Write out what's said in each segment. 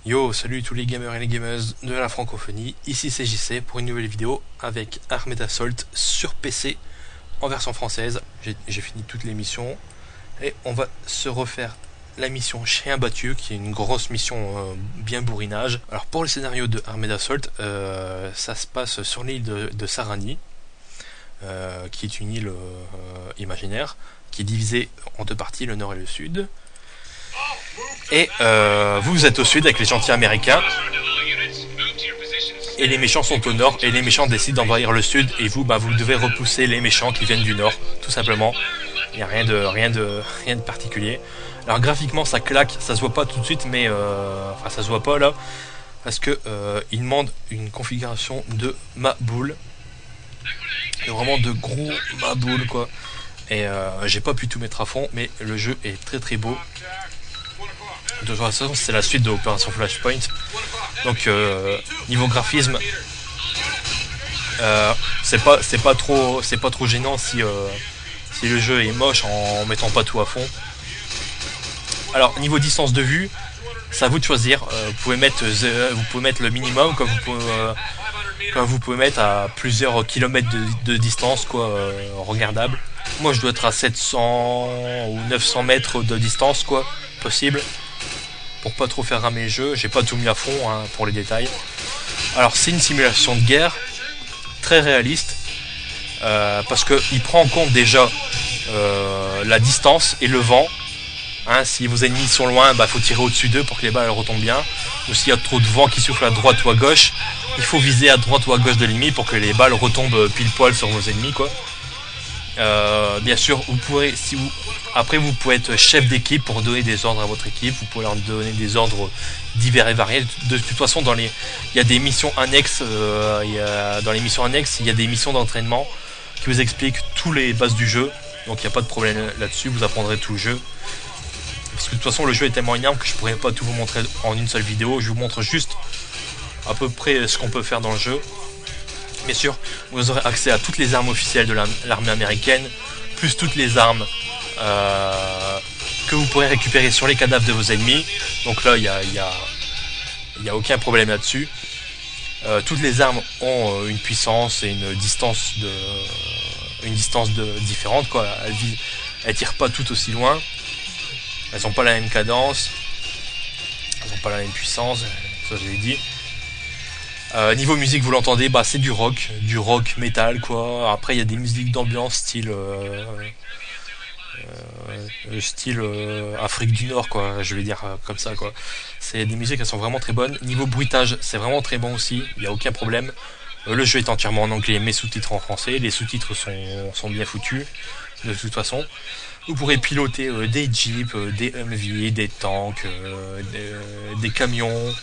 Yo, salut tous les gamers et les gameuses de la francophonie, ici c'est JC pour une nouvelle vidéo avec Armed Assault sur PC en version française. J'ai fini toutes les missions et on va se refaire la mission Chien battu qui est une grosse mission bien bourrinage. Alors pour le scénario de Armed Assault, ça se passe sur l'île de Sarani, qui est une île imaginaire qui est divisée en deux parties, le nord et le sud. Et vous êtes au sud avec les gentils américains et les méchants sont au nord et les méchants décident d'envahir le sud et vous vous devez repousser les méchants qui viennent du nord, tout simplement. Il n'y a rien de particulier. Alors graphiquement ça claque, ça se voit pas tout de suite mais enfin ça se voit pas là parce que il demande une configuration de maboule, vraiment de gros maboule quoi. Et j'ai pas pu tout mettre à fond mais le jeu est très très beau. De toute façon c'est la suite de Opération Flashpoint, donc niveau graphisme c'est pas trop gênant si le jeu est moche en mettant pas tout à fond. Alors niveau distance de vue, c'est à vous de choisir. Vous pouvez mettre le minimum comme vous pouvez mettre à plusieurs kilomètres de distance quoi, regardable. Moi je dois être à 700 ou 900 mètres de distance quoi, possible, pour pas trop faire ramer le jeu. J'ai pas tout mis à fond hein, pour les détails. Alors c'est une simulation de guerre très réaliste parce que il prend en compte déjà la distance et le vent. Hein, si vos ennemis sont loin, faut tirer au-dessus d'eux pour que les balles retombent bien. Ou s'il y a trop de vent qui souffle à droite ou à gauche, il faut viser à droite ou à gauche de l'ennemi pour que les balles retombent pile poil sur vos ennemis quoi. Bien sûr, vous pourrez, après vous pouvez être chef d'équipe pour donner des ordres à votre équipe. Vous pouvez leur donner des ordres divers et variés. De toute façon, il y a des missions annexes. Dans les missions annexes, il y a des missions d'entraînement qui vous expliquent tous les bases du jeu. Donc il n'y a pas de problème là-dessus. Vous apprendrez tout le jeu. Parce que de toute façon, le jeu est tellement énorme que je pourrais pas tout vous montrer en une seule vidéo. Je vous montre juste à peu près ce qu'on peut faire dans le jeu. Bien sûr, vous aurez accès à toutes les armes officielles de l'armée américaine, plus toutes les armes que vous pourrez récupérer sur les cadavres de vos ennemis. Donc là, il y a aucun problème là-dessus. Toutes les armes ont une puissance et une distance différente quoi. Elles tirent pas toutes aussi loin. Elles n'ont pas la même cadence. Elles n'ont pas la même puissance. Ça, je l'ai dit. Niveau musique, vous l'entendez, c'est du rock métal quoi. Après il y a des musiques d'ambiance style Afrique du Nord quoi, je vais dire comme ça quoi. C'est des musiques, elles sont vraiment très bonnes. Niveau bruitage, c'est vraiment très bon aussi, il n'y a aucun problème. Le jeu est entièrement en anglais, mais sous-titres en français. Les sous-titres sont bien foutus de toute façon. Vous pourrez piloter des jeeps, des Humvee, des tanks, des camions,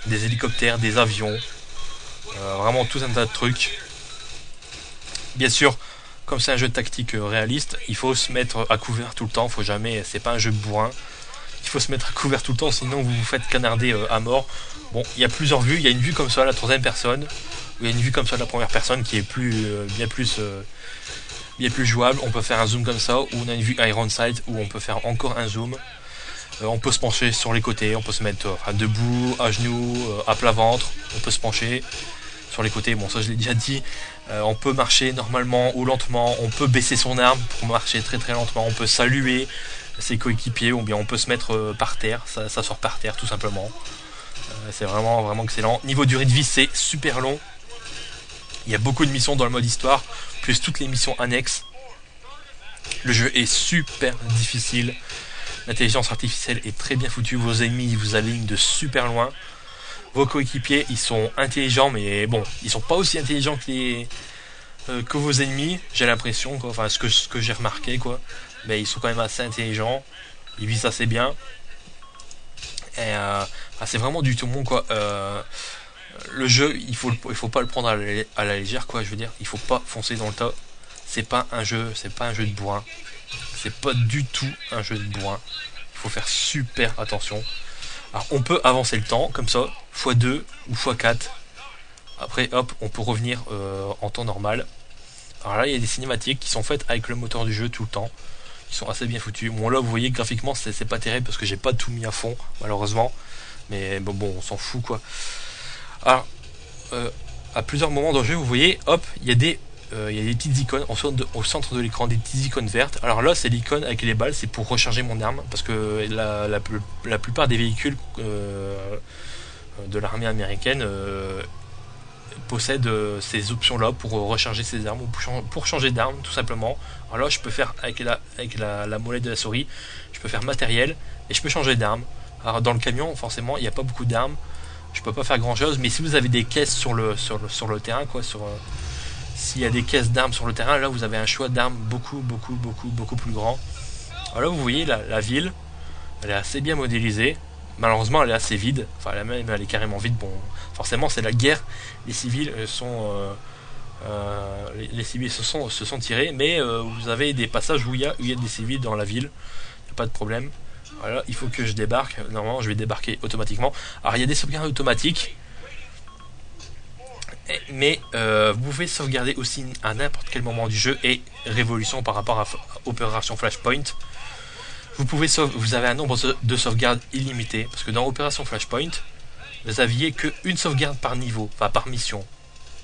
des hélicoptères, des avions. Vraiment tout un tas de trucs. Bien sûr, comme c'est un jeu de tactique réaliste, il faut se mettre à couvert tout le temps. Faut jamais, c'est pas un jeu de bourrin. Il faut se mettre à couvert tout le temps, sinon vous vous faites canarder à mort. Bon, il y a plusieurs vues. Il y a une vue comme ça à la troisième personne, il y a une vue comme ça à la première personne qui est bien plus jouable. On peut faire un zoom comme ça, ou on a une vue Iron Sight où on peut faire encore un zoom. On peut se pencher sur les côtés, on peut se mettre debout, à genoux, à plat ventre. On peut se pencher sur les côtés, bon ça je l'ai déjà dit. On peut marcher normalement ou lentement, on peut baisser son arme pour marcher très très lentement, on peut saluer ses coéquipiers ou bien on peut se mettre par terre, ça sort par terre tout simplement. C'est vraiment vraiment excellent. Niveau durée de vie c'est super long. Il y a beaucoup de missions dans le mode histoire, plus toutes les missions annexes. Le jeu est super difficile. L'intelligence artificielle est très bien foutue, vos ennemis vous alignent de super loin. Vos coéquipiers ils sont intelligents mais bon, ils sont pas aussi intelligents que vos ennemis, j'ai l'impression quoi. Enfin ce que j'ai remarqué quoi. Mais ils sont quand même assez intelligents, ils visent assez bien. Et c'est vraiment du tout bon quoi. Le jeu il faut pas le prendre à la légère quoi, je veux dire, il faut pas foncer dans le tas. C'est pas un jeu de bourrin. C'est pas du tout un jeu de bourrin. Il faut faire super attention. Alors on peut avancer le temps comme ça, x2 ou x4. Après hop, on peut revenir en temps normal. Alors là il y a des cinématiques qui sont faites avec le moteur du jeu tout le temps. Ils sont assez bien foutus. Bon là vous voyez graphiquement c'est pas terrible parce que j'ai pas tout mis à fond malheureusement. mais bon, on s'en fout quoi. Alors, à plusieurs moments dans le jeu, vous voyez, hop, il y a des petites icônes au centre de l'écran, des petites icônes vertes. Alors là, c'est l'icône avec les balles, c'est pour recharger mon arme, parce que la plupart des véhicules de l'armée américaine possèdent ces options-là pour recharger ses armes, ou pour changer d'arme, tout simplement. Alors là, je peux faire, avec la molette de la souris, je peux faire matériel, et je peux changer d'arme. Alors dans le camion, forcément, il n'y a pas beaucoup d'armes, je peux pas faire grand chose, mais si vous avez des caisses sur le terrain, quoi, s'il y a des caisses d'armes sur le terrain, là vous avez un choix d'armes beaucoup plus grand. Alors là vous voyez la ville, elle est assez bien modélisée, malheureusement elle est assez vide, enfin elle est carrément vide, bon forcément c'est la guerre, les civils les civils se sont tirés, mais vous avez des passages où il y a des civils dans la ville, il n'y a pas de problème. Voilà, il faut que je débarque, normalement je vais débarquer automatiquement. Alors il y a des sauvegardes automatiques, mais vous pouvez sauvegarder aussi à n'importe quel moment du jeu, et révolution par rapport à Opération Flashpoint. Vous avez un nombre de sauvegardes illimité, parce que dans Opération Flashpoint, vous aviez qu'une sauvegarde par niveau, enfin par mission.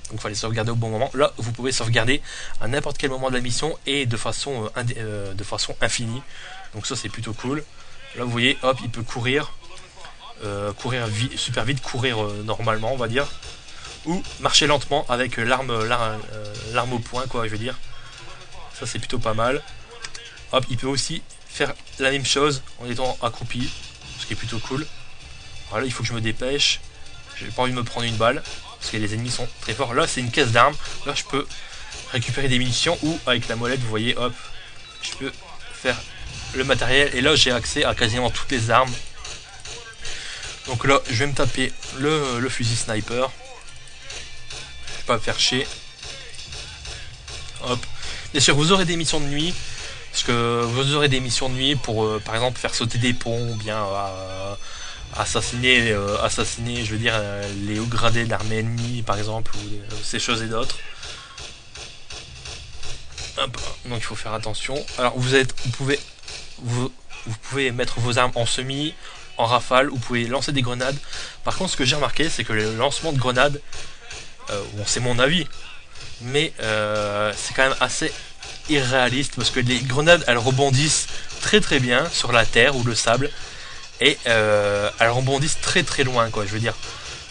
Donc il fallait sauvegarder au bon moment. Là, vous pouvez sauvegarder à n'importe quel moment de la mission et de façon infinie. Donc ça c'est plutôt cool. Là vous voyez, hop, il peut courir super vite, courir normalement on va dire, ou marcher lentement avec l'arme au poing quoi, je veux dire. Ça c'est plutôt pas mal. Hop, il peut aussi faire la même chose en étant accroupi, ce qui est plutôt cool. Voilà, il faut que je me dépêche, j'ai pas envie de me prendre une balle parce que les ennemis sont très forts. Là c'est une caisse d'armes, là je peux récupérer des munitions, ou avec la molette vous voyez, hop, je peux faire le matériel, et là j'ai accès à quasiment toutes les armes. Donc là je vais me taper le fusil sniper, je vais pas me faire chier. Hop, bien sûr vous aurez des missions de nuit, parce que vous aurez des missions de nuit pour par exemple faire sauter des ponts, ou bien assassiner je veux dire les hauts gradés de l'armée ennemie par exemple, ou ces choses et d'autres. Hop, donc il faut faire attention. Alors vous pouvez mettre vos armes en semi, en rafale, vous pouvez lancer des grenades. Par contre ce que j'ai remarqué, c'est que le lancement de grenades, bon c'est mon avis, mais c'est quand même assez irréaliste, parce que les grenades elles rebondissent très bien sur la terre ou le sable, et elles rebondissent très loin quoi, je veux dire.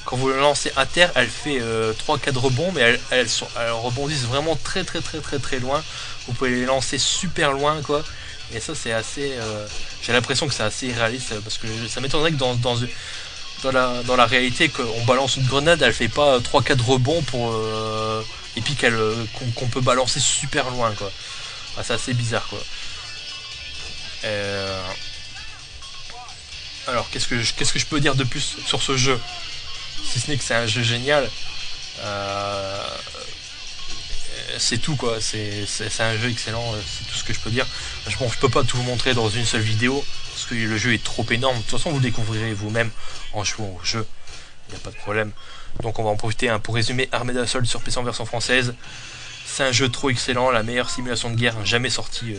Quand vous le lancez à terre, elle fait 3-4 rebonds, mais elles rebondissent vraiment très loin. Vous pouvez les lancer super loin quoi. Et ça c'est assez... j'ai l'impression que c'est assez irréaliste, parce que ça m'étonnerait que dans la réalité, qu'on balance une grenade, elle fait pas 3-4 rebonds et puis qu'on peut balancer super loin quoi. Ah, c'est assez bizarre quoi. Alors qu'est-ce que je peux dire de plus sur ce jeu, si ce n'est que c'est un jeu génial. C'est tout quoi, c'est un jeu excellent, c'est tout ce que je peux dire. Bon, je peux pas tout vous montrer dans une seule vidéo, parce que le jeu est trop énorme. De toute façon vous le découvrirez vous-même en jouant au jeu, il n'y a pas de problème. Donc on va en profiter pour résumer. Armée d'Assault sur PC en version française, c'est un jeu trop excellent, la meilleure simulation de guerre jamais sortie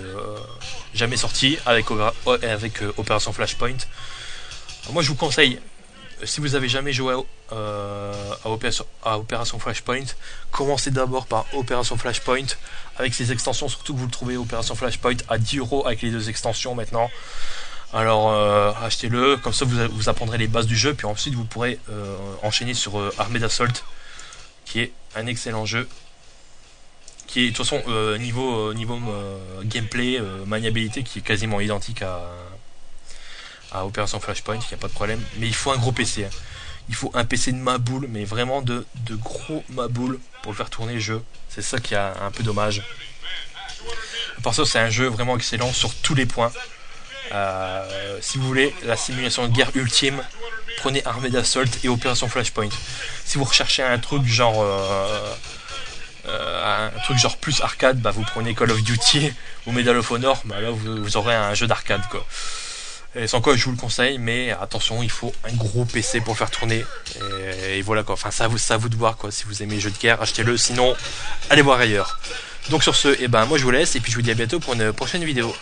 avec Opération Flashpoint. Alors moi je vous conseille, si vous avez jamais joué à Opération Flashpoint, commencez d'abord par Opération Flashpoint avec ses extensions, surtout que vous le trouvez Opération Flashpoint à 10 € avec les 2 extensions maintenant. Alors achetez-le, comme ça vous apprendrez les bases du jeu, puis ensuite vous pourrez enchaîner sur Armée d'Assault, qui est un excellent jeu, qui est de toute façon niveau gameplay, maniabilité, qui est quasiment identique à Opération Flashpoint, il n'y a pas de problème. Mais il faut un gros PC, hein. Il faut un PC de maboule, mais vraiment de gros maboule pour le faire tourner le jeu. C'est ça qui est un peu dommage. À part ça, c'est un jeu vraiment excellent sur tous les points. Si vous voulez la simulation de guerre ultime, prenez Armée d'Assault et Opération Flashpoint. Si vous recherchez un truc genre plus arcade, bah vous prenez Call of Duty ou Medal of Honor, bah là vous aurez un jeu d'arcade quoi. Et sans quoi je vous le conseille, mais attention, il faut un gros PC pour le faire tourner, et voilà quoi. Enfin, c'est à vous de voir quoi. Si vous aimez les jeux de guerre, achetez-le, sinon allez voir ailleurs. Donc sur ce, moi je vous laisse, et puis je vous dis à bientôt pour une prochaine vidéo.